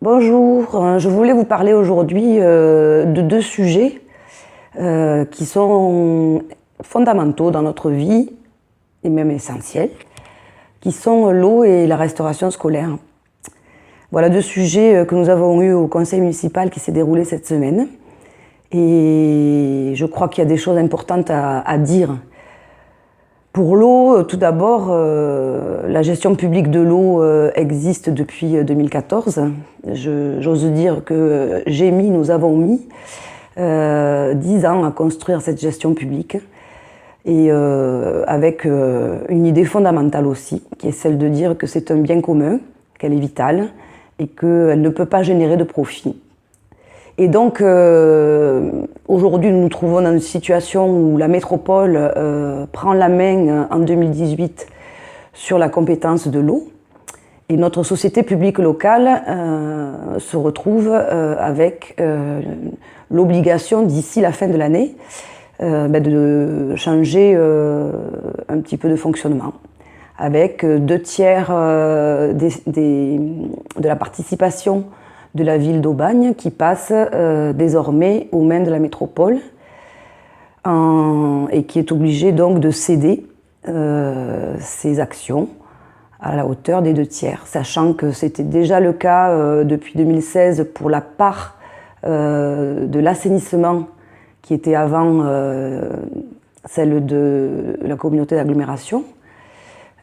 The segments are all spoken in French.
Bonjour, je voulais vous parler aujourd'hui de deux sujets qui sont fondamentaux dans notre vie et même essentiels, qui sont l'eau et la restauration scolaire. Voilà deux sujets que nous avons eus au conseil municipal qui s'est déroulé cette semaine. Et je crois qu'il y a des choses importantes à dire. Pour l'eau, tout d'abord, la gestion publique de l'eau existe depuis 2014. J'ose dire que nous avons mis 10 ans à construire cette gestion publique. Et avec une idée fondamentale aussi, qui est celle de dire que c'est un bien commun, qu'elle est vitale et qu'elle ne peut pas générer de profit. Et donc, aujourd'hui, nous nous trouvons dans une situation où la métropole prend la main en 2018 sur la compétence de l'eau. Et notre société publique locale se retrouve avec l'obligation, d'ici la fin de l'année, de changer un petit peu de fonctionnement, avec 2/3 de la participation de la ville d'Aubagne qui passe désormais aux mains de la métropole et qui est obligée donc de céder ses actions à la hauteur des 2/3, sachant que c'était déjà le cas depuis 2016 pour la part de l'assainissement qui était avant celle de la communauté d'agglomération.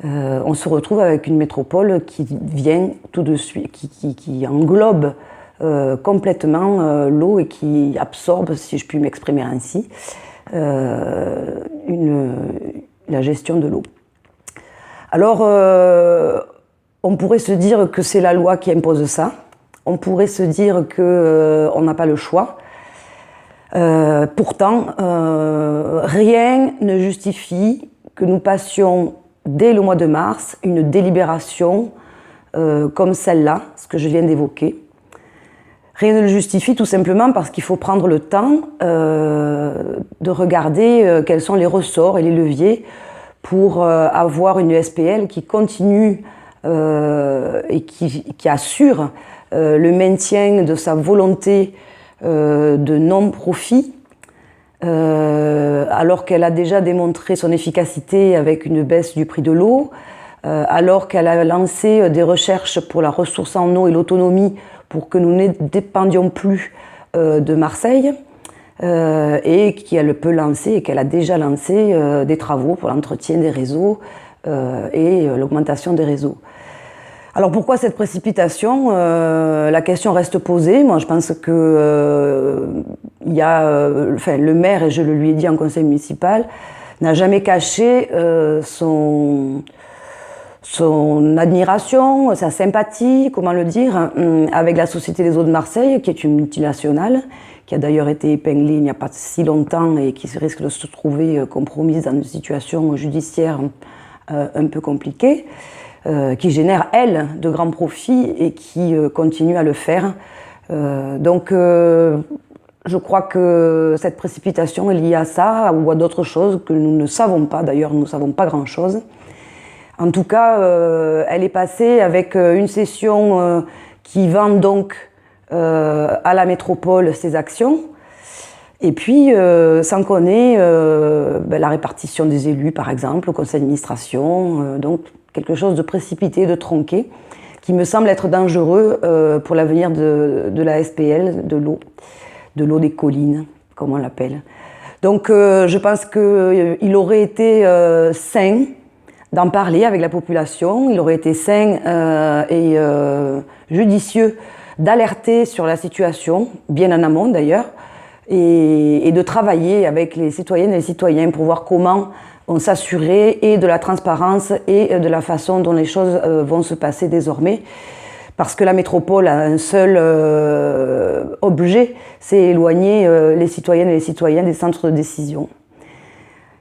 On se retrouve avec une métropole qui vient tout de suite, qui englobe complètement l'eau et qui absorbe, si je puis m'exprimer ainsi, la gestion de l'eau. Alors, on pourrait se dire que c'est la loi qui impose ça, on pourrait se dire qu'on n'a pas le choix. Pourtant, rien ne justifie que nous passions dès le mois de mars une délibération comme celle-là, ce que je viens d'évoquer. Rien ne le justifie tout simplement parce qu'il faut prendre le temps de regarder quels sont les ressorts et les leviers pour avoir une SPL qui continue et qui assure le maintien de sa volonté de non-profit, alors qu'elle a déjà démontré son efficacité avec une baisse du prix de l'eau, alors qu'elle a lancé des recherches pour la ressource en eau et l'autonomie pour que nous ne dépendions plus de Marseille, et qu'elle peut lancer, et qu'elle a déjà lancé des travaux pour l'entretien des réseaux et l'augmentation des réseaux. Alors pourquoi cette précipitation? La question reste posée. Moi je pense que le maire, et je le lui ai dit en conseil municipal, n'a jamais caché son admiration, sa sympathie, comment le dire, avec la Société des eaux de Marseille, qui est une multinationale, qui a d'ailleurs été épinglée il n'y a pas si longtemps et qui risque de se trouver compromise dans une situation judiciaire un peu compliquée, qui génère, elle, de grands profits et qui continue à le faire. Donc, je crois que cette précipitation est liée à ça ou à d'autres choses que nous ne savons pas. D'ailleurs, nous ne savons pas grand-chose. En tout cas, elle est passée avec une session qui vend donc à la métropole ses actions. Et puis, sans qu'on ait la répartition des élus, par exemple, au conseil d'administration. Donc, quelque chose de précipité, de tronqué, qui me semble être dangereux pour l'avenir de la SPL, de l'eau des collines, comme on l'appelle. Donc, je pense qu'il aurait été sain d'en parler avec la population, il aurait été sain et judicieux d'alerter sur la situation, bien en amont d'ailleurs, et de travailler avec les citoyennes et les citoyens pour voir comment on s'assurait et de la transparence et de la façon dont les choses vont se passer désormais. Parce que la métropole a un seul objet, c'est éloigner les citoyennes et les citoyens des centres de décision.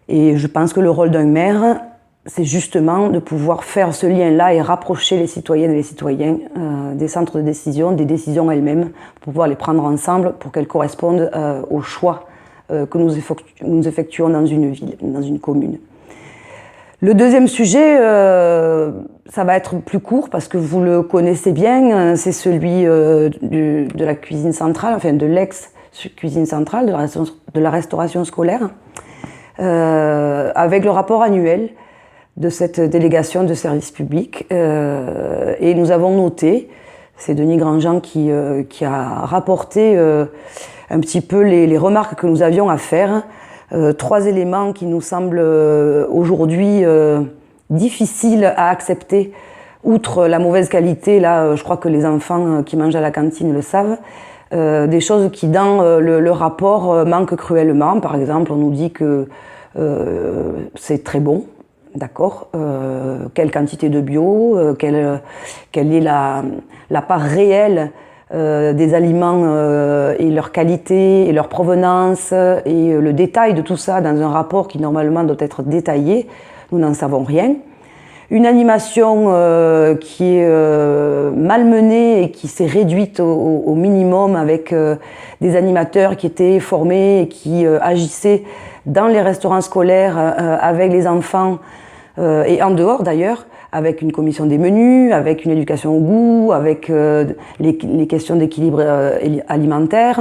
Et je pense que le rôle d'un maire, c'est justement de pouvoir faire ce lien-là et rapprocher les citoyennes et les citoyens des centres de décision, des décisions elles-mêmes, pour pouvoir les prendre ensemble pour qu'elles correspondent aux choix que nous effectuons dans une ville, dans une commune. Le deuxième sujet, ça va être plus court parce que vous le connaissez bien, c'est celui de la cuisine centrale, enfin de l'ex-cuisine centrale, de la restauration scolaire, avec le rapport annuel de cette délégation de service public. Et nous avons noté, c'est Denis Grandjean qui a rapporté un petit peu les remarques que nous avions à faire. 3 éléments qui nous semblent aujourd'hui difficiles à accepter, outre la mauvaise qualité. Là, je crois que les enfants qui mangent à la cantine le savent. Des choses qui, dans le rapport, manquent cruellement. Par exemple, on nous dit que c'est très bon, d'accord. Quelle quantité de bio, quelle est la part réelle des aliments et leur qualité et leur provenance et le détail de tout ça dans un rapport qui normalement doit être détaillé, nous n'en savons rien. Une animation qui est malmenée et qui s'est réduite au minimum avec des animateurs qui étaient formés et qui agissaient dans les restaurants scolaires avec les enfants et en dehors d'ailleurs, avec une commission des menus, avec une éducation au goût, avec les questions d'équilibre alimentaire,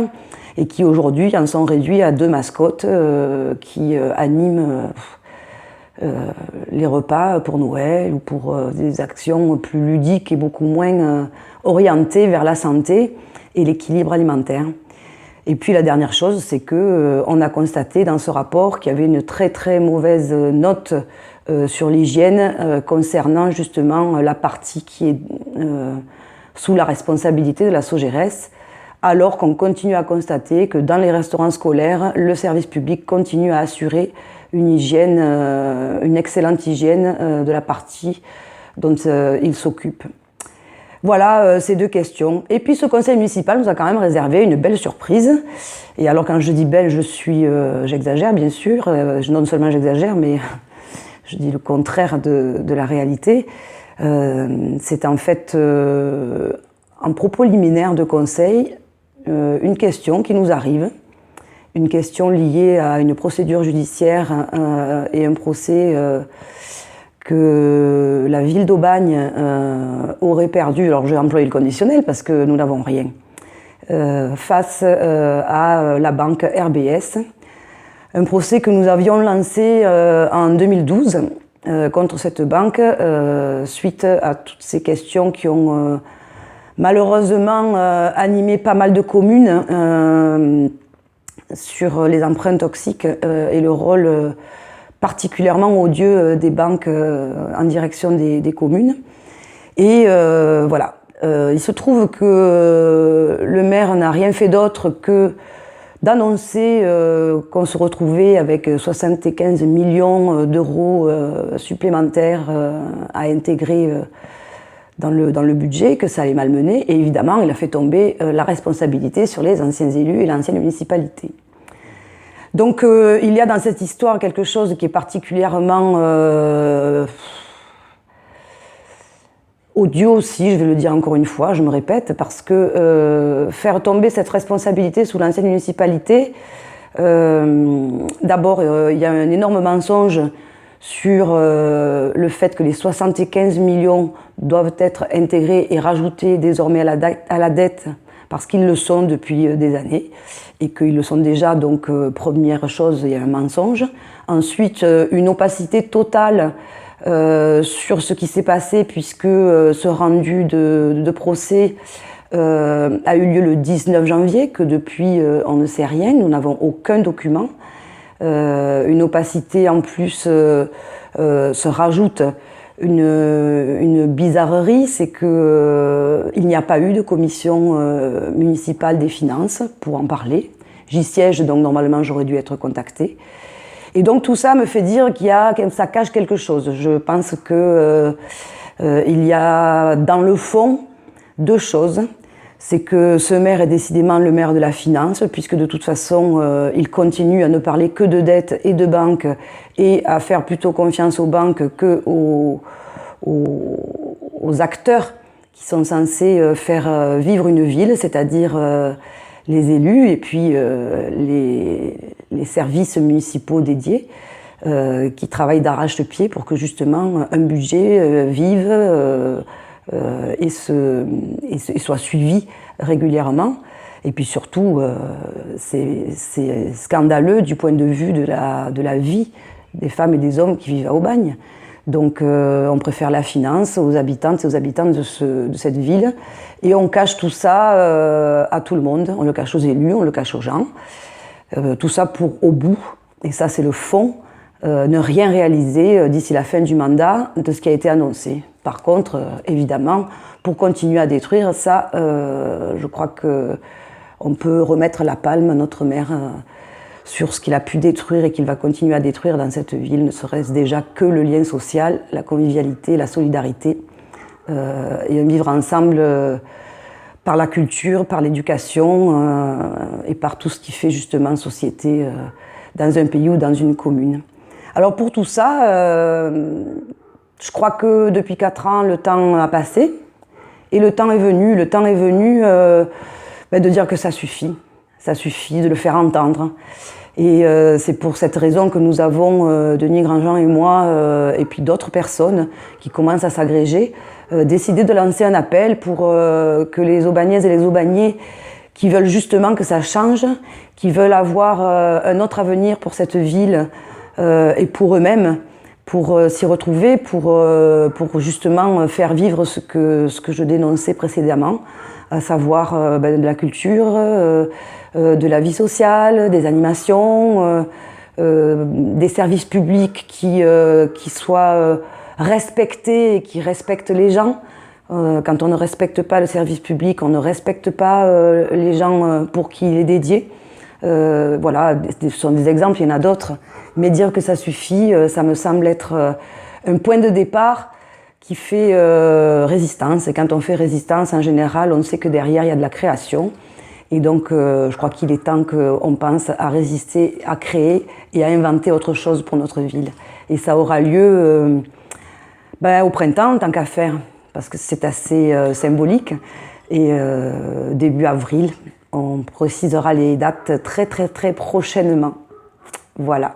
et qui aujourd'hui en sont réduits à 2 mascottes qui animent les repas pour Noël ou pour des actions plus ludiques et beaucoup moins orientées vers la santé et l'équilibre alimentaire. Et puis la dernière chose, c'est que on a constaté dans ce rapport qu'il y avait une très très mauvaise note sur l'hygiène concernant justement la partie qui est sous la responsabilité de la SOGERES, alors qu'on continue à constater que dans les restaurants scolaires, le service public continue à assurer une hygiène, une excellente hygiène de la partie dont il s'occupe. Voilà ces 2 questions. Et puis ce conseil municipal nous a quand même réservé une belle surprise. Et alors quand je dis belle, j'exagère bien sûr, non seulement j'exagère, mais je dis le contraire de la réalité. C'est en fait, en propos liminaire de conseil, une question qui nous arrive, une question liée à une procédure judiciaire et un procès que la ville d'Aubagne aurait perdu, alors j'ai employé le conditionnel parce que nous n'avons rien, face à la banque RBS. Un procès que nous avions lancé en 2012 contre cette banque suite à toutes ces questions qui ont malheureusement animé pas mal de communes sur les empreintes toxiques et le rôle particulièrement odieux des banques en direction des communes. Et voilà, il se trouve que le maire n'a rien fait d'autre que d'annoncer qu'on se retrouvait avec 75 millions d'euros supplémentaires à intégrer dans le budget, que ça allait malmener. Et évidemment, il a fait tomber la responsabilité sur les anciens élus et l'ancienne municipalité. Donc il y a dans cette histoire quelque chose qui est particulièrement odieux aussi, je vais le dire encore une fois, je me répète, parce que faire tomber cette responsabilité sous l'ancienne municipalité, d'abord il y a un énorme mensonge sur le fait que les 75 millions doivent être intégrés et rajoutés désormais à la dette parce qu'ils le sont depuis des années et qu'ils le sont déjà, donc première chose, il y a un mensonge. Ensuite, une opacité totale sur ce qui s'est passé puisque ce rendu de procès a eu lieu le 19 janvier, que depuis on ne sait rien, nous n'avons aucun document. Une opacité en plus se rajoute une bizarrerie, c'est que il n'y a pas eu de commission municipale des finances pour en parler. J'y siège, donc normalement j'aurais dû être contactée. Et donc tout ça me fait dire ça cache quelque chose. Je pense que il y a dans le fond 2 choses. C'est que ce maire est décidément le maire de la finance, puisque de toute façon, il continue à ne parler que de dettes et de banques et à faire plutôt confiance aux banques qu'aux acteurs qui sont censés faire vivre une ville, c'est-à-dire les élus et puis les services municipaux dédiés. qui travaillent d'arrache-pied pour que justement un budget vive et soit suivi régulièrement. Et puis surtout, c'est scandaleux du point de vue de la vie des femmes et des hommes qui vivent à Aubagne. Donc on préfère la finance aux habitantes et aux habitants de cette ville. Et on cache tout ça à tout le monde. On le cache aux élus, on le cache aux gens. Tout ça pour, au bout, et ça c'est le fond, ne rien réaliser d'ici la fin du mandat de ce qui a été annoncé. Par contre, évidemment, pour continuer à détruire, ça, je crois qu'on peut remettre la palme à notre maire sur ce qu'il a pu détruire et qu'il va continuer à détruire dans cette ville, ne serait-ce déjà que le lien social, la convivialité, la solidarité, et un vivre ensemble par la culture, par l'éducation et par tout ce qui fait justement société dans un pays ou dans une commune. Alors pour tout ça, je crois que depuis 4 ans, le temps a passé et le temps est venu de dire que ça suffit de le faire entendre. Et c'est pour cette raison que nous avons, Denis Grandjean et moi, et puis d'autres personnes qui commencent à s'agréger, décidé de lancer un appel pour que les Aubagnaises et les Aubagnais qui veulent justement que ça change, qui veulent avoir un autre avenir pour cette ville et pour eux-mêmes, pour s'y retrouver, pour justement faire vivre ce que je dénonçais précédemment, à savoir de la culture, de la vie sociale, des animations, des services publics qui soient respectés et qui respectent les gens. Quand on ne respecte pas le service public, on ne respecte pas les gens pour qui il est dédié. Voilà, ce sont des exemples, il y en a d'autres. Mais dire que ça suffit, ça me semble être un point de départ qui fait résistance. Et quand on fait résistance, en général, on sait que derrière, il y a de la création. Et donc, je crois qu'il est temps qu'on pense à résister, à créer et à inventer autre chose pour notre ville. Et ça aura lieu au printemps, tant qu'à faire, parce que c'est assez symbolique. Et début avril, on précisera les dates très, très, très prochainement. Voilà.